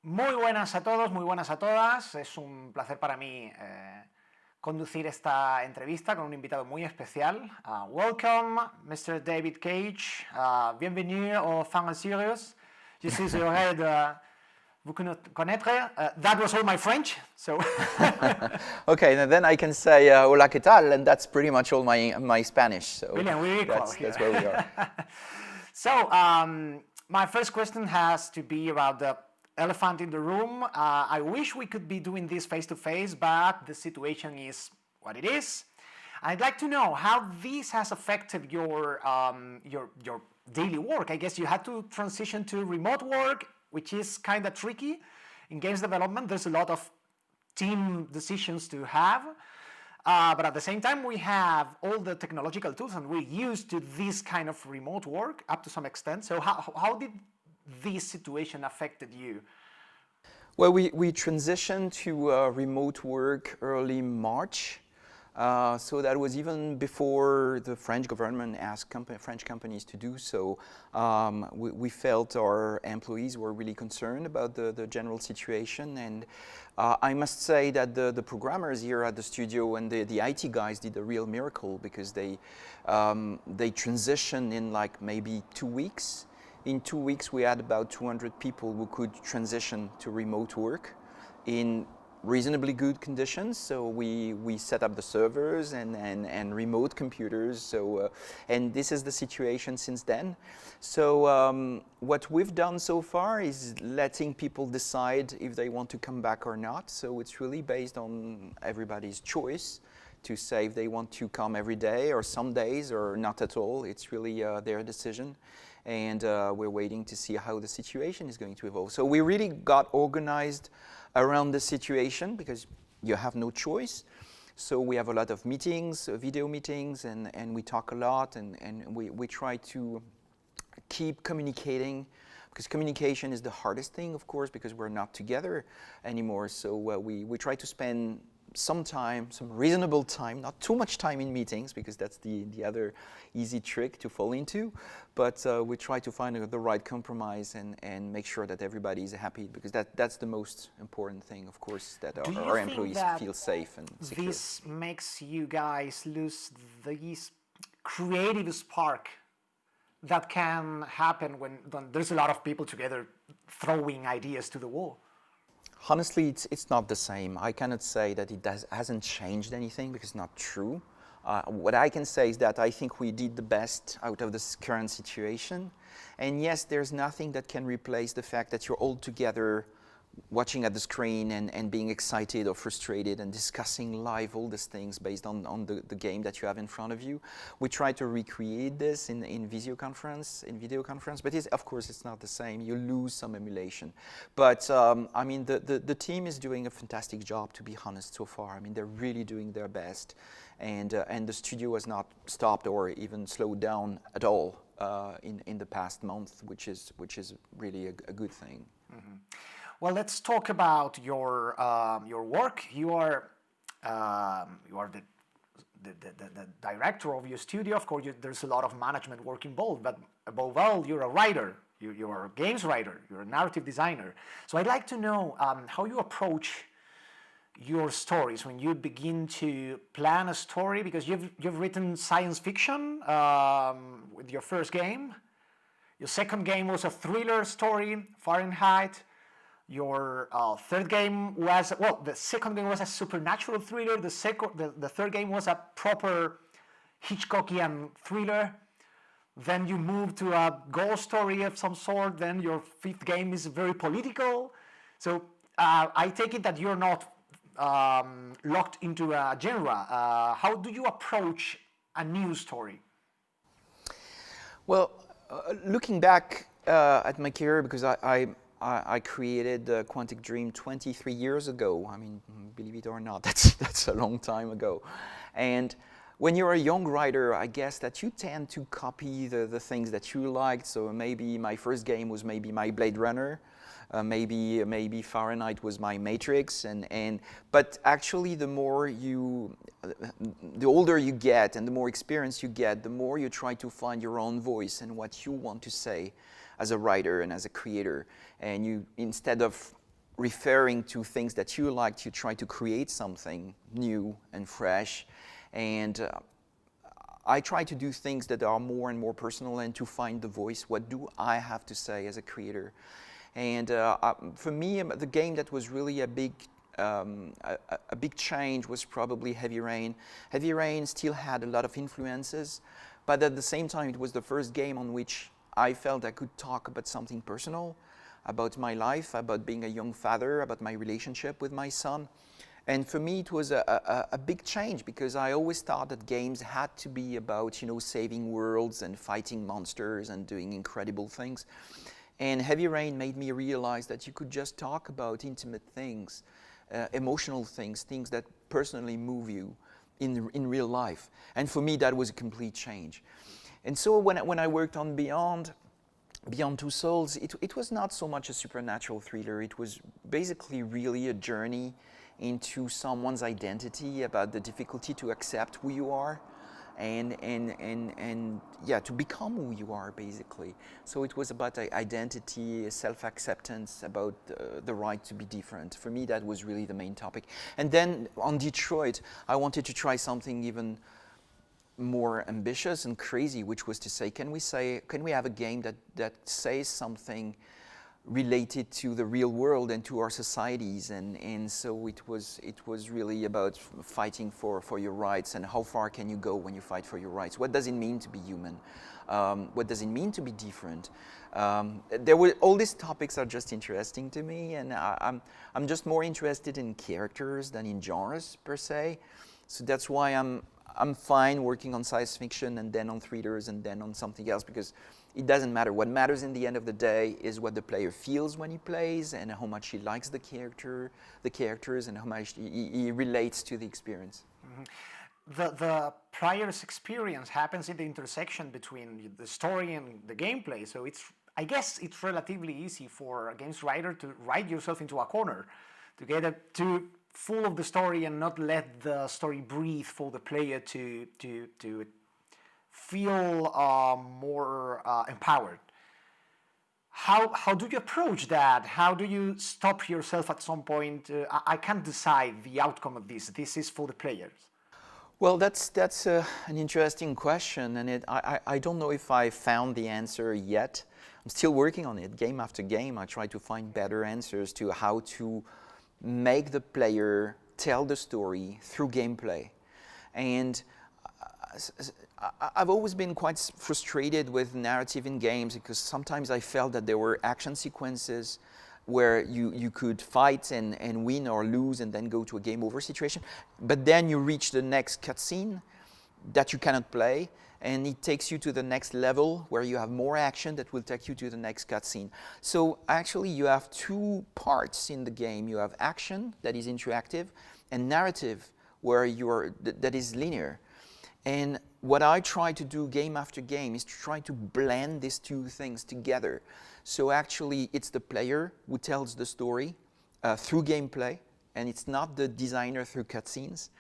Muy buenas a todos, muy buenas a todas. Es un placer para mí conducir esta entrevista con un invitado muy especial. Welcome, Mr. David Cage. Bienvenue au Fan Sirius. Je suis heureux de vous connaître. That was all my French, so. Okay, and then I can say hola, ¿qué tal? And that's pretty much all my Spanish. So Brilliant, we're equal here. That's where we are. So, my first question has to be about the elephant in the room. I wish we could be doing this face-to-face, but the situation is what it is. I'd like to know how this has affected your daily work. I guess you had to transition to remote work, which is kind of tricky. In games development, there's a lot of team decisions to have. But at the same time, we have all the technological tools, and we're used to this kind of remote work up to some extent. So how did this situation affected you? Well, we transitioned to remote work early March. So that was even before the French government asked French companies to do so. We felt our employees were really concerned about the general situation, and I must say that the programmers here at the studio and the IT guys did a real miracle, because they transitioned in like maybe 2 weeks. In 2 weeks, we had about 200 people who could transition to remote work in reasonably good conditions. So we set up the servers and remote computers. So and this is the situation since then. So what we've done so far is letting people decide if they want to come back or not. So it's really based on everybody's choice to say if they want to come every day or some days or not at all. It's really their decision. And we're waiting to see how the situation is going to evolve. So we really got organized around the situation, because you have no choice. So we have a lot of meetings, video meetings, and we talk a lot, and we try to keep communicating, because communication is the hardest thing, of course, because we're not together anymore. So we try to spend some time, some reasonable time, not too much time in meetings, because that's the other easy trick to fall into, but we try to find the right compromise and make sure that everybody is happy, because that's the most important thing, of course, that our employees feel safe and secure. This makes you guys lose this creative spark that can happen when there's a lot of people together throwing ideas to the wall? Honestly, it's not the same. I cannot say that it hasn't changed anything, because it's not true. What I can say is that I think we did the best out of this current situation. And yes, there's nothing that can replace the fact that you're all together watching at the screen and being excited or frustrated and discussing live all these things based on the game that you have in front of you. We try to recreate this in video conference, but of course it's not the same. You lose some emulation. But I mean, the team is doing a fantastic job, to be honest, so far. I mean, they're really doing their best, and the studio has not stopped or even slowed down at all in the past month, which is really a good thing. Mm-hmm. Well, let's talk about your work. You are the director of your studio. Of course, there's a lot of management work involved, but above all, you're a writer. You're a games writer. You're a narrative designer. So I'd like to know how you approach your stories when you begin to plan a story, because you've written science fiction with your first game. Your second game was a thriller story, Fahrenheit. Your third game was, well, the second game was a supernatural thriller. The third game was a proper Hitchcockian thriller. Then you move to a ghost story of some sort. Then your fifth game is very political. So I take it that you're not locked into a genre. How do you approach a new story? Well, looking back at my career, because I created Quantic Dream 23 years ago. I mean, believe it or not, that's a long time ago. And when you're a young writer, I guess that you tend to copy the things that you liked. So maybe my first game was maybe my Blade Runner. Maybe Fahrenheit was my Matrix, but actually the older you get and the more experience you get, the more you try to find your own voice and what you want to say as a writer and as a creator. And you, instead of referring to things that you like, you try to create something new and fresh. And I try to do things that are more and more personal and to find the voice. What do I have to say as a creator? And for me, the game that was really a big change was probably Heavy Rain. Heavy Rain still had a lot of influences, but at the same time, it was the first game on which I felt I could talk about something personal, about my life, about being a young father, about my relationship with my son. And for me, it was a big change, because I always thought that games had to be about, saving worlds and fighting monsters and doing incredible things. And Heavy Rain made me realize that you could just talk about intimate things, emotional things, things that personally move you in real life. And for me, that was a complete change. And so when I worked on Beyond Two Souls, it was not so much a supernatural thriller. It was basically really a journey into someone's identity, about the difficulty to accept who you are, and to become who you are, basically. So it was about identity, self-acceptance, about the right to be different. For me, that was really the main topic. And then on Detroit, I wanted to try something even more ambitious and crazy, which was to say, can we have a game that says something related to the real world and to our societies, and so it was really about fighting for your rights, and how far can you go when you fight for your rights? What does it mean to be human? What does it mean to be different? All these topics are just interesting to me, and I'm just more interested in characters than in genres per se. So that's why I'm fine working on science fiction and then on thrillers and then on something else, because it doesn't matter. What matters in the end of the day is what the player feels when he plays, and how much he likes the characters, and how much he relates to the experience. Mm-hmm. The player's experience happens in the intersection between the story and the gameplay. So I guess it's relatively easy for a games writer to write yourself into a corner, to get too full of the story and not let the story breathe for the player to feel more empowered. How do you approach that? How do you stop yourself at some point? I can't decide the outcome of this. This is for the players. Well, that's an interesting question, and I don't know if I found the answer yet. I'm still working on it. Game after game, I try to find better answers to how to make the player tell the story through gameplay. And I've always been quite frustrated with narrative in games, because sometimes I felt that there were action sequences where you could fight and win or lose and then go to a game over situation, but then you reach the next cutscene that you cannot play, and it takes you to the next level where you have more action that will take you to the next cutscene. So actually you have two parts in the game. You have action that is interactive, and narrative where that is linear. And what I try to do game after game is to try to blend these two things together. So actually it's the player who tells the story through gameplay, and it's not the designer through cutscenes.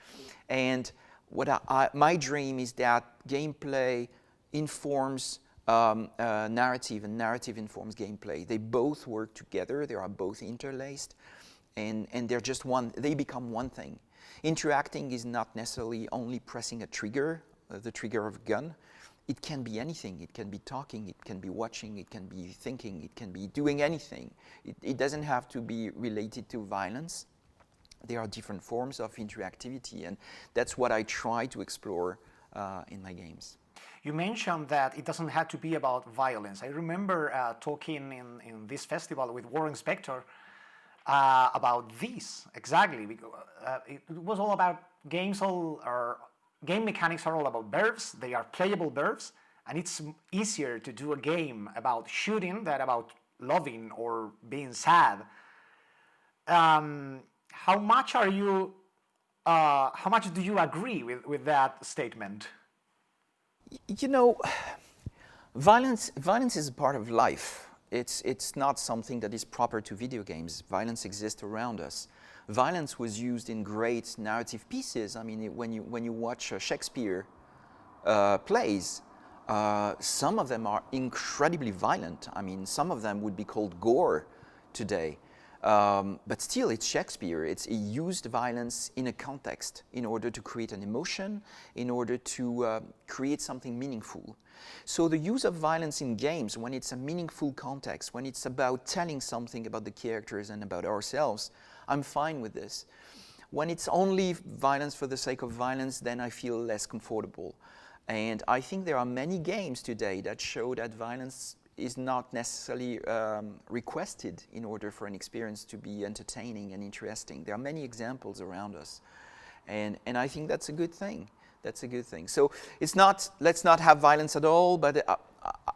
And my dream is that gameplay informs narrative, and narrative informs gameplay. They both work together. They are both interlaced, and they're just one. They become one thing. Interacting is not necessarily only pressing a trigger, the trigger of a gun. It can be anything. It can be talking, it can be watching, it can be thinking, it can be doing anything. It doesn't have to be related to violence. There are different forms of interactivity, and that's what I try to explore in my games. You mentioned that it doesn't have to be about violence. I remember talking in this festival with Warren Spector about this exactly. It was all about game mechanics are all about verbs. They are playable verbs, and it's easier to do a game about shooting than about loving or being sad. How much do you agree with that statement? You know, violence is a part of life. It's not something that is proper to video games. Violence exists around us. Violence was used in great narrative pieces. I mean, when you watch Shakespeare plays, some of them are incredibly violent. I mean, some of them would be called gore today. But still, it's Shakespeare. He used violence in a context in order to create an emotion, in order to create something meaningful. So the use of violence in games, when it's a meaningful context, when it's about telling something about the characters and about ourselves, I'm fine with this. When it's only violence for the sake of violence, then I feel less comfortable. And I think there are many games today that show that violence is not necessarily requested in order for an experience to be entertaining and interesting. There are many examples around us. And I think that's a good thing. That's a good thing. So it's not, let's not have violence at all, but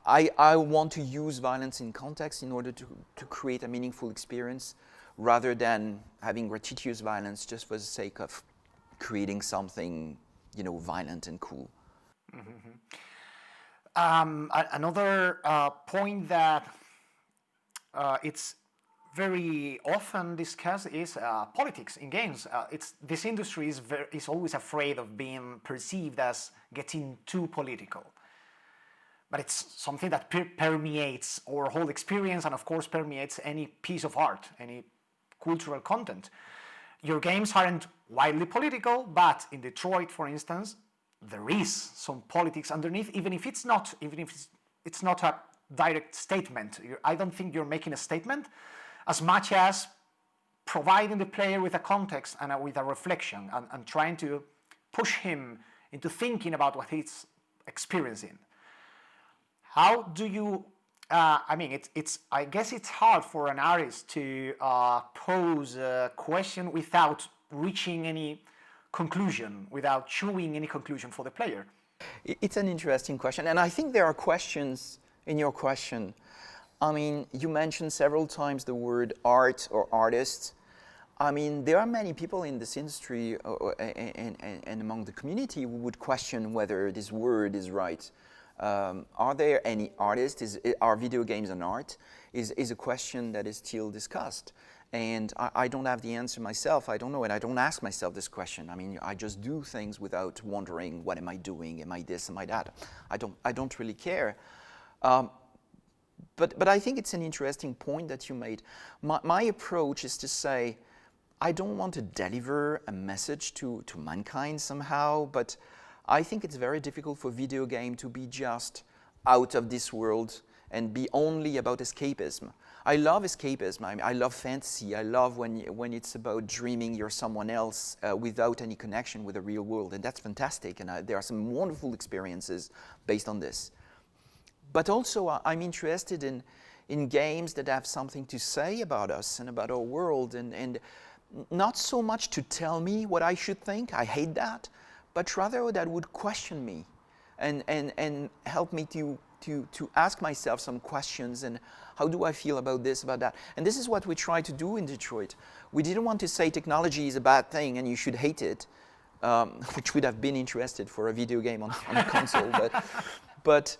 I want to use violence in context in order to create a meaningful experience rather than having gratuitous violence just for the sake of creating something, violent and cool. Mm-hmm. Another point that it's very often discussed is politics in games. This industry is always afraid of being perceived as getting too political. But it's something that permeates our whole experience and of course permeates any piece of art, any cultural content. Your games aren't wildly political, but in Detroit, for instance, there is some politics underneath, even if it's not a direct statement. I don't think you're making a statement as much as providing the player with a context and with a reflection and trying to push him into thinking about what he's experiencing. How do you, I guess it's hard for an artist to pose a question without reaching any conclusion, without showing any conclusion for the player. It's an interesting question, and I think there are questions in your question. You mentioned several times the word art or artist. There are many people in this industry and among the community who would question whether this word is right. Are there any artists? Are video games an art? Is a question that is still discussed. And I don't have the answer myself. I don't know, and I don't ask myself this question. I just do things without wondering, what am I doing? Am I this? Am I that? I don't really care. But I think it's an interesting point that you made. My approach is to say, I don't want to deliver a message to mankind somehow, but I think it's very difficult for video game to be just out of this world and be only about escapism. I love escapism. I love fantasy. I love when it's about dreaming you're someone else without any connection with the real world, and that's fantastic. And there are some wonderful experiences based on this. But also, I'm interested in games that have something to say about us and about our world, and not so much to tell me what I should think. I hate that, but rather that would question me and help me to ask myself some questions and how do I feel about this, about that. And this is what we try to do in Detroit. We didn't want to say technology is a bad thing and you should hate it, which would have been interested for a video game on a console. But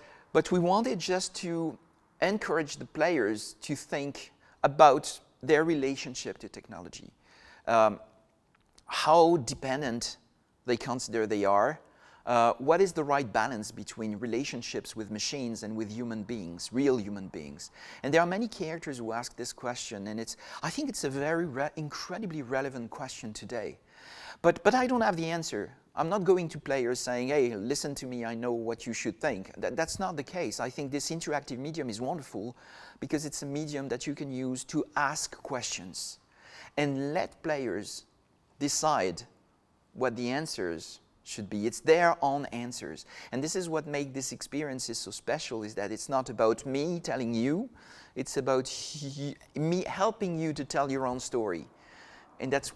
we wanted just to encourage the players to think about their relationship to technology, how dependent they consider they are, what is the right balance between relationships with machines and with human beings, real human beings. And there are many characters who ask this question, and I think it's a very incredibly relevant question today. But I don't have the answer. I'm not going to players saying, hey, listen to me, I know what you should think. That's not the case. I think this interactive medium is wonderful because it's a medium that you can use to ask questions and let players decide what the answers should be. It's their own answers. And this is what makes this experience so special, is that it's not about me telling you, it's about me helping you to tell your own story. And that's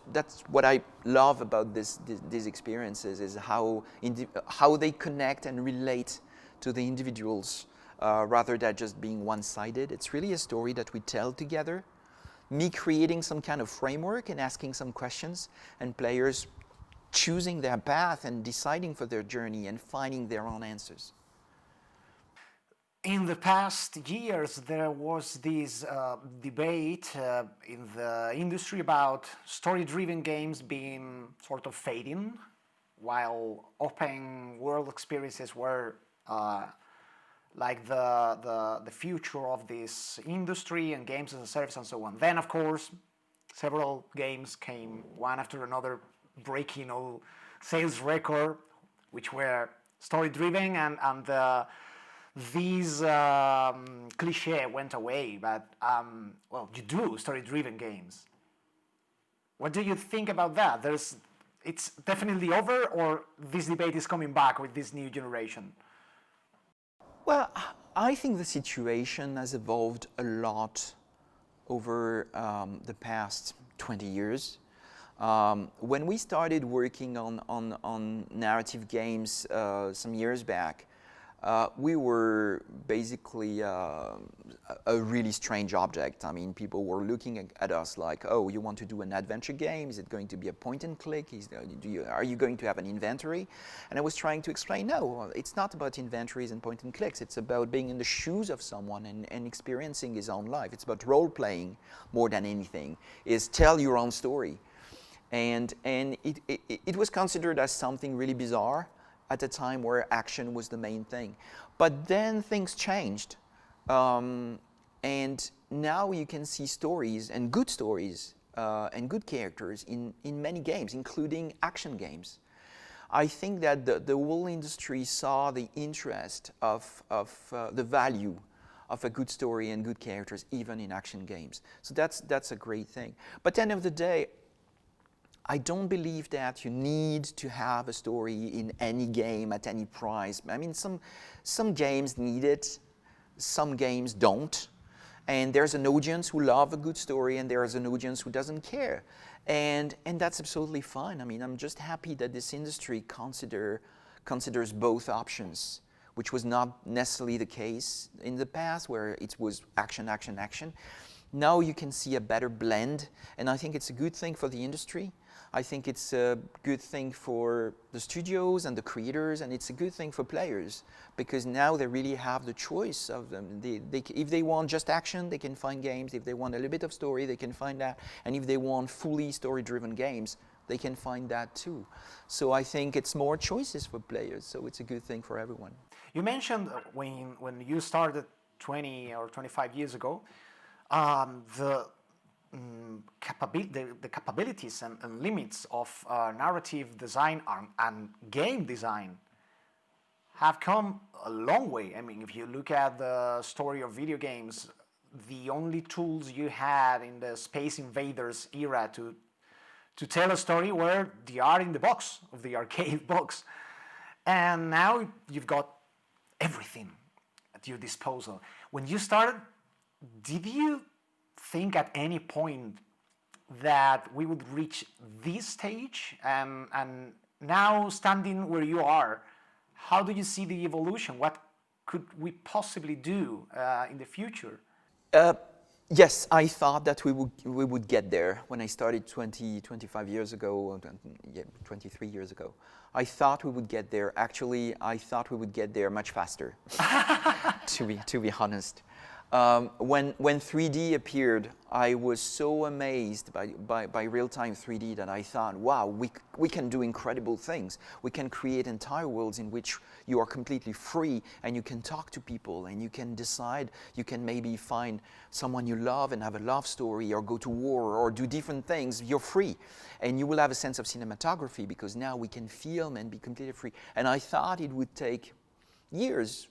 what I love about these experiences, is how they connect and relate to the individuals rather than just being one-sided. It's really a story that we tell together, me creating some kind of framework and asking some questions, and players choosing their path and deciding for their journey and finding their own answers. In the past years, there was this debate in the industry about story-driven games being sort of fading, while open world experiences were like the future of this industry and games as a service and so on. Then, of course, several games came one after another, breaking all sales record, which were story-driven, and these cliche went away. But well, you do story-driven games. What do you think about that? It's definitely over, or this debate is coming back with this new generation? Well, I think the situation has evolved a lot over the past 20 years. When we started working on narrative games some years back, we were basically a really strange object. I mean, people were looking at us like, oh, you want to do an adventure game? Is it going to be a point and click? Are you going to have an inventory? And I was trying to explain, no, it's not about inventories and point and clicks. It's about being in the shoes of someone and experiencing his own life. It's about role playing more than anything, is tell your own story. And it was considered as something really bizarre at a time where action was the main thing. But then things changed. And now you can see stories and good characters in many games, including action games. I think that the whole industry saw the interest of the value of a good story and good characters, even in action games. So that's a great thing. But at the end of the day, I don't believe that you need to have a story in any game at any price. I mean, some games need it, some games don't. And there's an audience who love a good story, and there's an audience who doesn't care. And that's absolutely fine. I mean, I'm just happy that this industry considers both options, which was not necessarily the case in the past, where it was action, action, action. Now you can see a better blend, and I think it's a good thing for the industry. I think it's a good thing for the studios and the creators, and it's a good thing for players, because now they really have the choice of them. If they want just action, they can find games. If they want a little bit of story, they can find that. And if they want fully story-driven games, they can find that too. So I think it's more choices for players, so it's a good thing for everyone. You mentioned when you started 20 or 25 years ago, the capabilities and limits of narrative design and game design have come a long way. I mean, if you look at the story of video games, the only tools you had in the Space Invaders era to tell a story were the art in the box of the arcade box. And now you've got everything at your disposal. When you started, did you think at any point that we would reach this stage? And now, standing where you are, how do you see the evolution? What could we possibly do in the future? Yes, I thought that we would get there when I started 25 years ago, 23 years ago. I thought we would get there. Actually, I thought we would get there much faster, to be honest. When 3D appeared, I was so amazed by real-time 3D that I thought, wow, we can do incredible things. We can create entire worlds in which you are completely free, and you can talk to people, and you can decide, you can maybe find someone you love and have a love story, or go to war, or do different things. You're free. And you will have a sense of cinematography, because now we can film and be completely free. And I thought it would take years,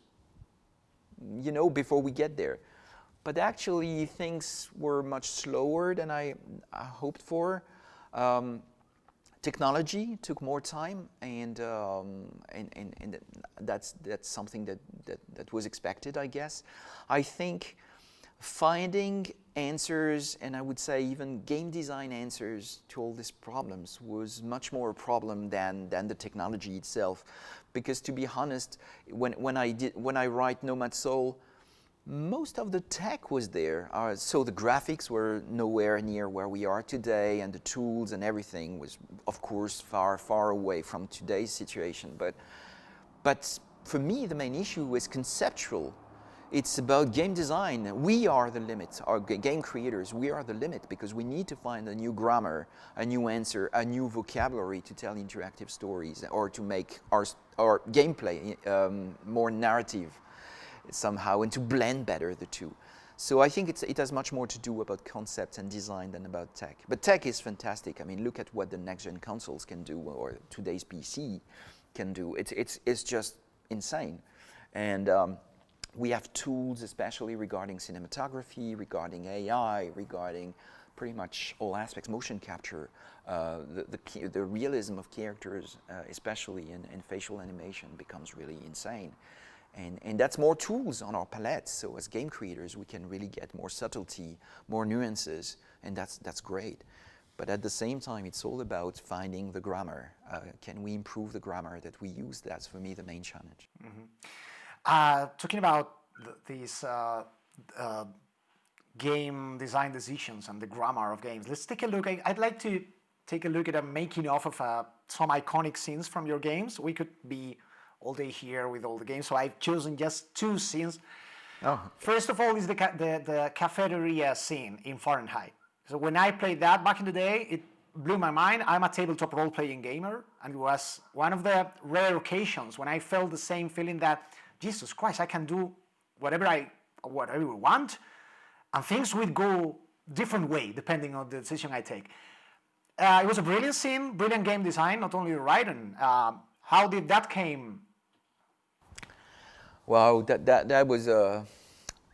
before we get there. But actually, things were much slower than I hoped for. Technology took more time, and that's something that was expected, I guess. I think finding answers, and I would say even game design answers to all these problems, was much more a problem than the technology itself. Because to be honest, when I write Nomad Soul, most of the tech was there. So the graphics were nowhere near where we are today, and the tools and everything was, of course, far, far away from today's situation. But for me, the main issue was conceptual. It's about game design. We are the limit. Our game creators, we are the limit, because we need to find a new grammar, a new answer, a new vocabulary to tell interactive stories, or to make our gameplay more narrative somehow, and to blend better the two. So I think it has much more to do about concept and design than about tech. But tech is fantastic. I mean, look at what the next-gen consoles can do, or today's PC can do. It's just insane. And we have tools, especially regarding cinematography, regarding AI, regarding pretty much all aspects, motion capture, the realism of characters, especially in facial animation, becomes really insane. And that's more tools on our palette. So as game creators, we can really get more subtlety, more nuances, and that's great. But at the same time, it's all about finding the grammar. Can we improve the grammar that we use? That's, for me, the main challenge. Talking about these game design decisions and the grammar of games, let's take a look. I'd like to take a look at a making of some iconic scenes from your games. We could be all day here with all the games, so I've chosen just 2 scenes. Oh. First of all is the cafeteria scene in Fahrenheit. So when I played that back in the day, it blew my mind. I'm a tabletop role-playing gamer, and it was one of the rare occasions when I felt the same feeling that, Jesus Christ, I can do whatever I want, and things will go different way depending on the decision I take. It was a brilliant scene, brilliant game design, not only the writing. How did that came? Wow, that was a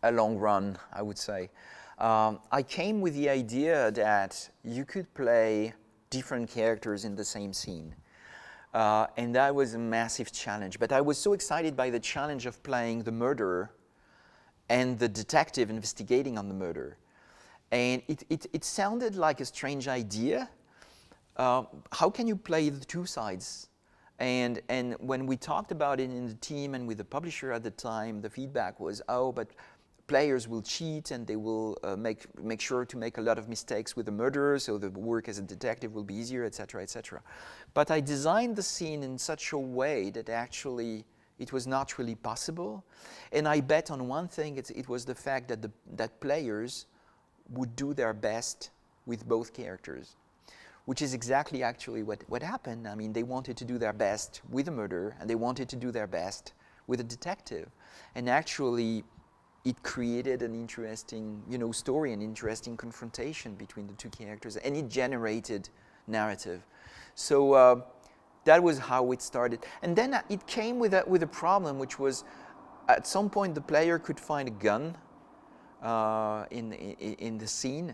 long run, I would say. I came with the idea that you could play different characters in the same scene. And that was a massive challenge. But I was so excited by the challenge of playing the murderer and the detective investigating on the murder. And it sounded like a strange idea. How can you play the 2 sides? And when we talked about it in the team and with the publisher at the time, the feedback was, oh, but players will cheat and they will make sure to make a lot of mistakes with the murderer, so the work as a detective will be easier, etc., etc. But I designed the scene in such a way that actually it was not really possible. And I bet on one thing, it was the fact that players would do their best with both characters, which is exactly actually what happened. I mean, they wanted to do their best with the murderer, and they wanted to do their best with a detective. And actually, it created an interesting, story, an interesting confrontation between the 2 characters, and it generated narrative. So that was how it started. And then it came with a problem, which was, at some point, the player could find a gun in the scene,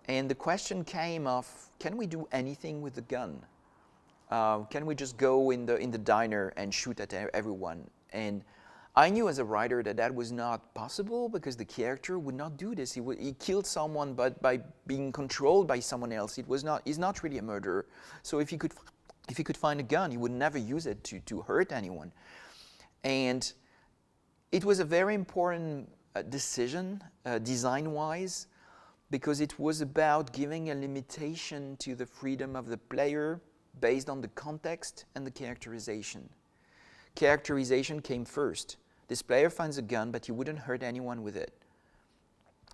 and the question came of, can we do anything with the gun? Can we just go in the diner and shoot at everyone? And I knew as a writer that was not possible, because the character would not do this. He killed someone, but by being controlled by someone else. He's not really a murderer. So if he could find a gun, he would never use it to hurt anyone. And it was a very important decision, design-wise, because it was about giving a limitation to the freedom of the player based on the context and the characterization. Characterization came first. This player finds a gun, but he wouldn't hurt anyone with it.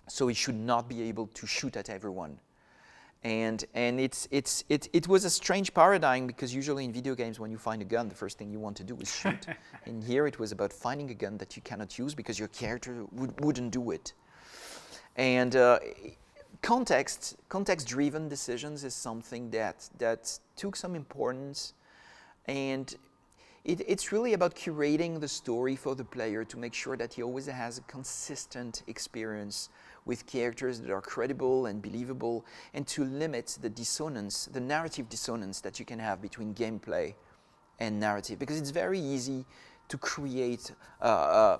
So he should not be able to shoot at everyone. And it was a strange paradigm, because usually in video games, when you find a gun, the first thing you want to do is shoot. And here it was about finding a gun that you cannot use because your character wouldn't do it. And context-driven decisions is something that took some importance, and it's really about curating the story for the player to make sure that he always has a consistent experience with characters that are credible and believable, and to limit the dissonance, the narrative dissonance that you can have between gameplay and narrative, because it's very easy to create a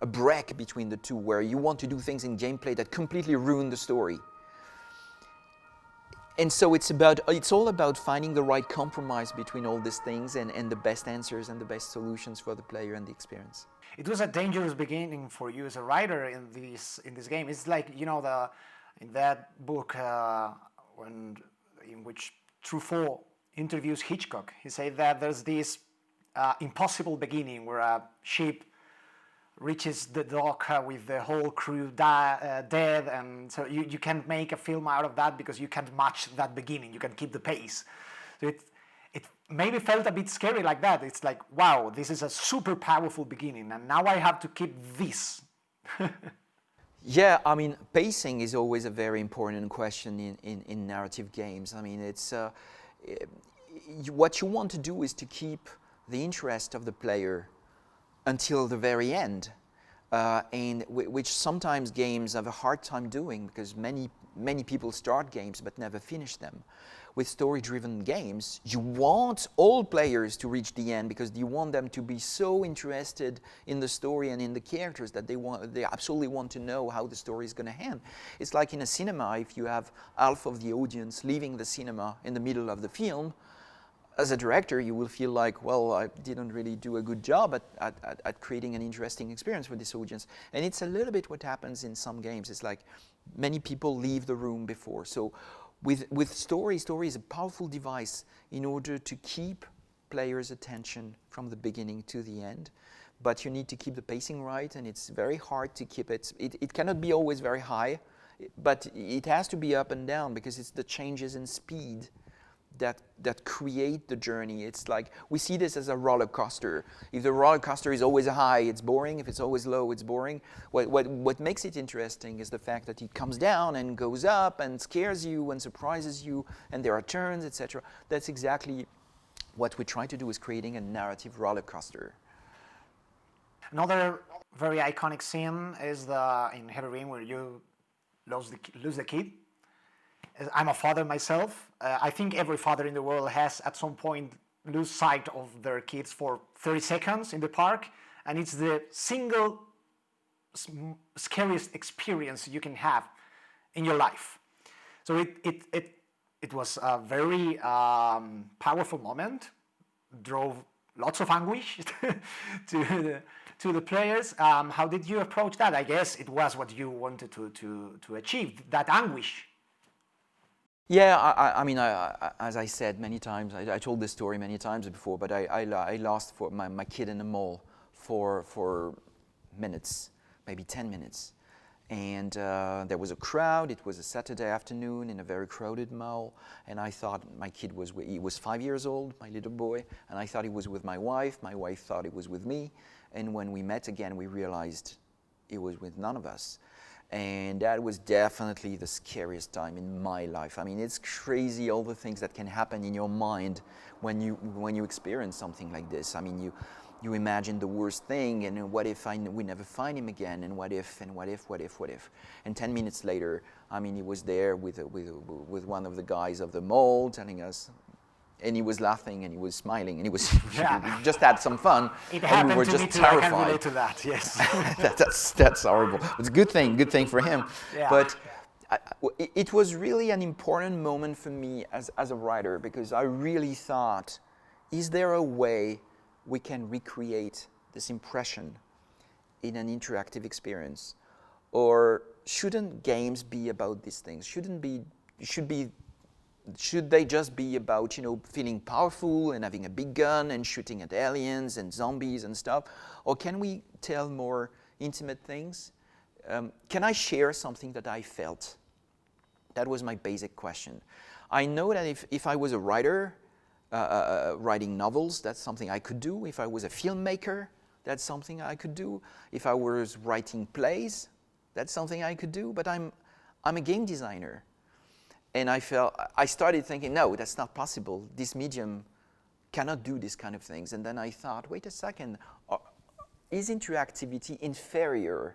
break between the two, where you want to do things in gameplay that completely ruin the story. And so it's all about finding the right compromise between all these things, and the best answers and the best solutions for the player and the experience. It was a dangerous beginning for you as a writer in this game. It's like, in that book in which Truffaut interviews Hitchcock, he said that there's this impossible beginning where a ship reaches the dock with the whole crew dead, and so you can't make a film out of that because you can't match that beginning. You can keep the pace. So it maybe felt a bit scary like that. It's like, wow, this is a super powerful beginning, and now I have to keep this. Yeah, I mean, pacing is always a very important question in narrative games. I mean, it's what you want to do is to keep the interest of the player until the very end, and which sometimes games have a hard time doing because many people start games but never finish them. With story-driven games, you want all players to reach the end because you want them to be so interested in the story and in the characters that they absolutely want to know how the story is going to end. It's like in a cinema, if you have half of the audience leaving the cinema in the middle of the film, as a director, you will feel like, well, I didn't really do a good job at creating an interesting experience for this audience. And it's a little bit what happens in some games. It's like many people leave the room before. So with story is a powerful device in order to keep players' attention from the beginning to the end. But you need to keep the pacing right, and it's very hard to keep it. It cannot be always very high, but it has to be up and down because it's the changes in speed that create the journey. It's like we see this as a roller coaster. If the roller coaster is always high, it's boring. If it's always low, it's boring. What makes it interesting is the fact that it comes down and goes up and scares you and surprises you, and there are turns, etc. That's exactly what we try to do, is creating a narrative roller coaster. Another very iconic scene is in Heavy Rain where you lose the kid. I'm a father myself. I think every father in the world has at some point lose sight of their kids for 30 seconds in the park, and it's the single scariest experience you can have in your life. So it was a very powerful moment, drove lots of anguish to the players. How did you approach that? I guess it was what you wanted to achieve, that anguish. Yeah, I mean, as I said many times, I told this story many times before, but I lost for my kid in the mall for minutes, maybe 10 minutes. And there was a crowd. It was a Saturday afternoon in a very crowded mall. And I thought my kid he was 5 years old, my little boy. And I thought he was with my wife. My wife thought it was with me. And when we met again, we realized it was with none of us. And that was definitely the scariest time in my life. I mean, it's crazy all the things that can happen in your mind when you experience something like this. I mean, you imagine the worst thing, and what if we never find him again, and what if. And 10 minutes later, I mean, he was there with one of the guys of the mall telling us, and he was laughing and he was smiling and he was he just had some fun. It and we were happened to just me too. terrified. I can relate to that. Yes. That's horrible. It's a good thing for him. Yeah. But it was really an important moment for me as a writer, because I really thought, is there a way we can recreate this impression in an interactive experience? Or shouldn't games be about these things? Should they just be about, feeling powerful and having a big gun and shooting at aliens and zombies and stuff? Or can we tell more intimate things? Can I share something that I felt? That was my basic question. I know that if I was a writer, writing novels, that's something I could do. If I was a filmmaker, that's something I could do. If I was writing plays, that's something I could do. But I'm a game designer. And I started thinking, no, that's not possible. This medium cannot do these kind of things. And then I thought, wait a second, is interactivity inferior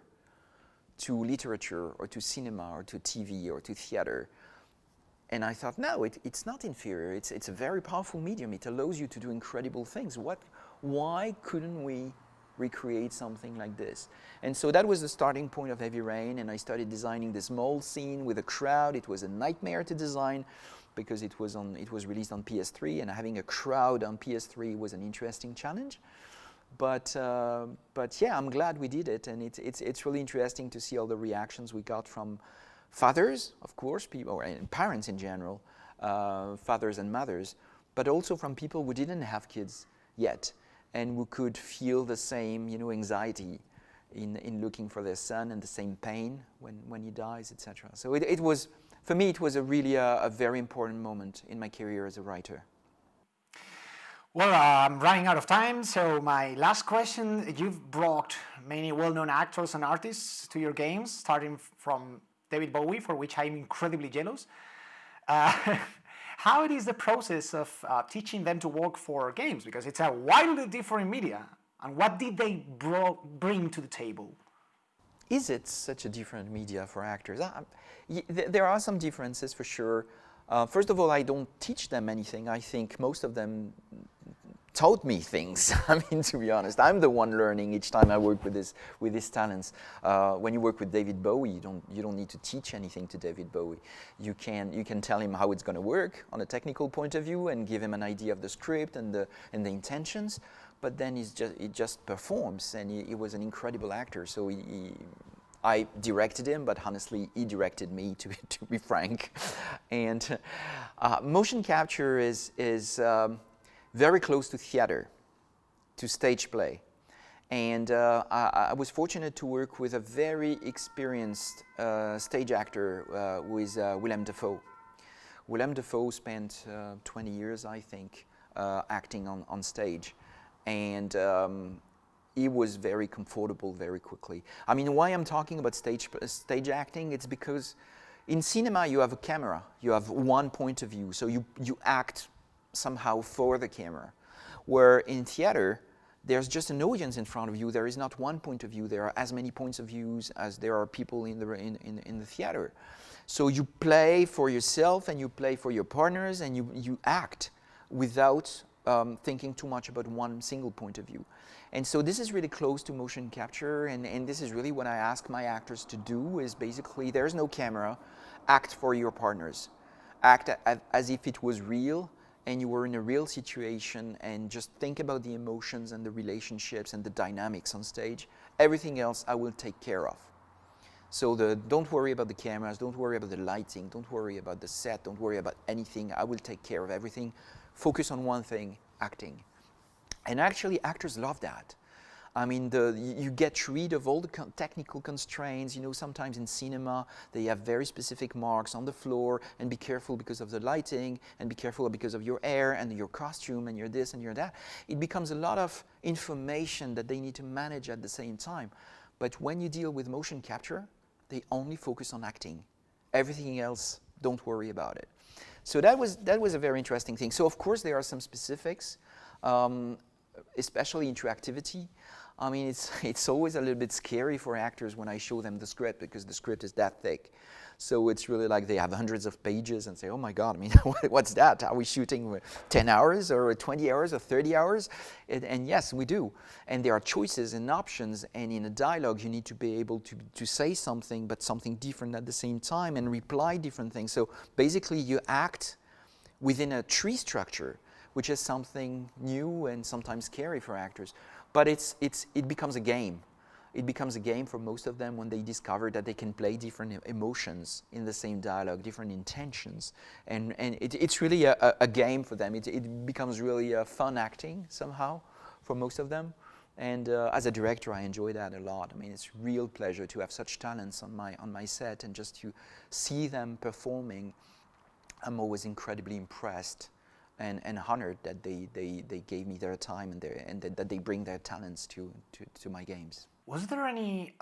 to literature or to cinema or to TV or to theater? And I thought, no, it's not inferior. It's a very powerful medium. It allows you to do incredible things. Why couldn't we recreate something like this? And so that was the starting point of Heavy Rain, and I started designing this mall scene with a crowd. It was a nightmare to design because it was released on PS3, and having a crowd on PS3 was an interesting challenge. But yeah, I'm glad we did it, and it's really interesting to see all the reactions we got from fathers, of course, people and parents in general, fathers and mothers, but also from people who didn't have kids yet, and who could feel the same, anxiety in looking for their son, and the same pain when he dies, etc. So it was, for me, it was a really a very important moment in my career as a writer. Well, I'm running out of time, so my last question, you've brought many well-known actors and artists to your games, starting from David Bowie, for which I'm incredibly jealous. Uh, how it is the process of teaching them to work for games? Because it's a wildly different media. And what did they bring to the table? Is it such a different media for actors? There are some differences for sure. First of all, I don't teach them anything. I think most of them taught me things. I mean, to be honest, I'm the one learning each time I work with his talents. When you work with David Bowie, you don't need to teach anything to David Bowie. You can tell him how it's going to work on a technical point of view and give him an idea of the script and the intentions. But then he just performs, and he was an incredible actor. So I directed him, but honestly, he directed me, to be frank. And motion capture is very close to theater, to stage play. And I was fortunate to work with a very experienced stage actor who is Willem Dafoe. Willem Dafoe spent 20 years, I think, acting on stage. And he was very comfortable very quickly. I mean, why I'm talking about stage acting, it's because in cinema you have a camera, you have one point of view, so you act somehow for the camera. Where in theater, there's just an audience in front of you. There is not one point of view. There are as many points of views as there are people in the theater. So you play for yourself and you play for your partners and you act without thinking too much about one single point of view. And so this is really close to motion capture, and this is really what I ask my actors to do, is basically there's no camera, act for your partners. Act as if it was real and you were in a real situation, and just think about the emotions and the relationships and the dynamics on stage. Everything else I will take care of. So don't worry about the cameras, don't worry about the lighting, don't worry about the set, don't worry about anything. I will take care of everything. Focus on one thing, acting. And actually, actors love that. I mean, you get rid of all the technical constraints. You know, sometimes in cinema, they have very specific marks on the floor, and be careful because of the lighting, and be careful because of your hair, and your costume, and your this, and your that. It becomes a lot of information that they need to manage at the same time. But when you deal with motion capture, they only focus on acting. Everything else, don't worry about it. So that was a very interesting thing. So of course there are some specifics, especially interactivity. I mean, it's always a little bit scary for actors when I show them the script, because the script is that thick. So it's really like they have hundreds of pages and say, oh my God, I mean, what's that? Are we shooting 10 hours or 20 hours or 30 hours? And yes, we do. And there are choices and options, and in a dialogue you need to be able to say something, but something different at the same time, and reply different things. So basically you act within a tree structure, which is something new and sometimes scary for actors. But it becomes a game. It becomes a game for most of them when they discover that they can play different emotions in the same dialogue, different intentions. And it's really a game for them. It becomes really fun acting somehow for most of them. And as a director, I enjoy that a lot. I mean, it's a real pleasure to have such talents on my set, and just to see them performing. I'm always incredibly impressed and honored that they gave me their time and that they bring their talents to my games. Was there any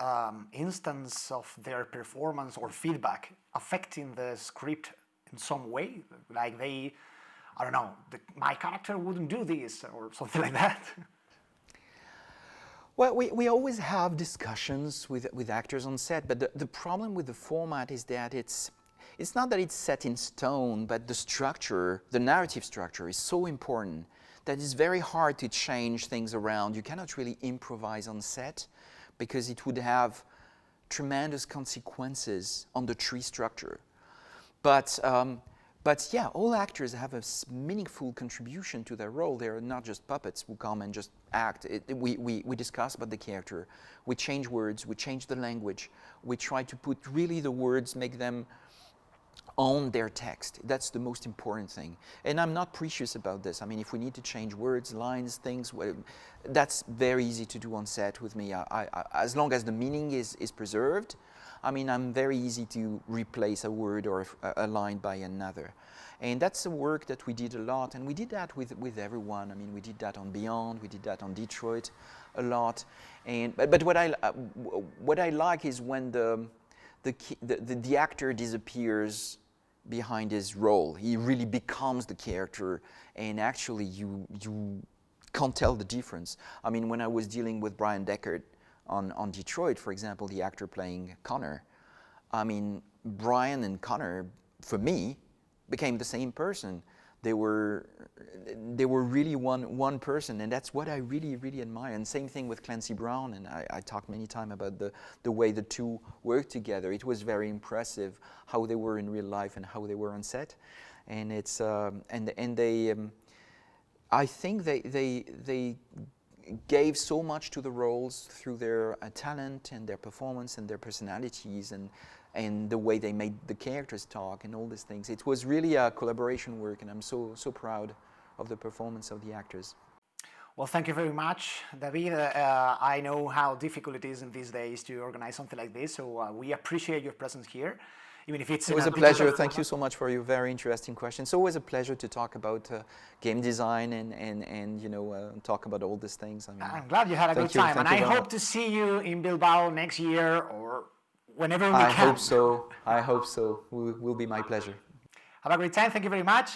instance of their performance or feedback affecting the script in some way? Like I don't know, my character wouldn't do this or something like that? Well, we always have discussions with actors on set, but the problem with the format is that it's not that it's set in stone, but the structure, the narrative structure, is so important that it's very hard to change things around. You cannot really improvise on set, because it would have tremendous consequences on the tree structure. But yeah, all actors have a meaningful contribution to their role. They're not just puppets who come and just act. We discuss about the character. We change words. We change the language. We try to put really the words, make them own their text. That's the most important thing. And I'm not precious about this. I mean, if we need to change words, lines, things, that's very easy to do on set with me. As long as the meaning is preserved, I mean, I'm very easy to replace a word or a line by another. And that's a work that we did a lot, and we did that with everyone. I mean, we did that on Beyond, we did that on Detroit a lot. And but what I like is when the actor disappears behind his role. He really becomes the character, and actually you can't tell the difference. I mean, when I was dealing with Brian Deckard on Detroit, for example, the actor playing Connor, I mean, Brian and Connor, for me, became the same person. They were really one person, and that's what I really admire. And same thing with Clancy Brown, and I talked many times about the way the two worked together. It was very impressive how they were in real life and how they were on set. And it's and they I think they gave so much to the roles through their talent and their performance and their personalities and the way they made the characters talk and all these things. It was really a collaboration work, and I'm so proud of the performance of the actors. Well, thank you very much, David. I know how difficult it is in these days to organize something like this, so we appreciate your presence here. Even if it's it was a pleasure. Thank you so much for your very interesting questions. It's always a pleasure to talk about game design and you know talk about all these things. I mean, I'm glad you had a good time, and I hope to see you in Bilbao next year or whenever we can. I hope so. I hope so. Will be my pleasure. Have a great time. Thank you very much.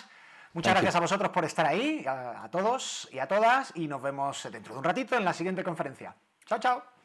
Muchas gracias a vosotros por estar ahí, a todos y a todas, y nos vemos dentro de un ratito en la siguiente conferencia. Chao, chao.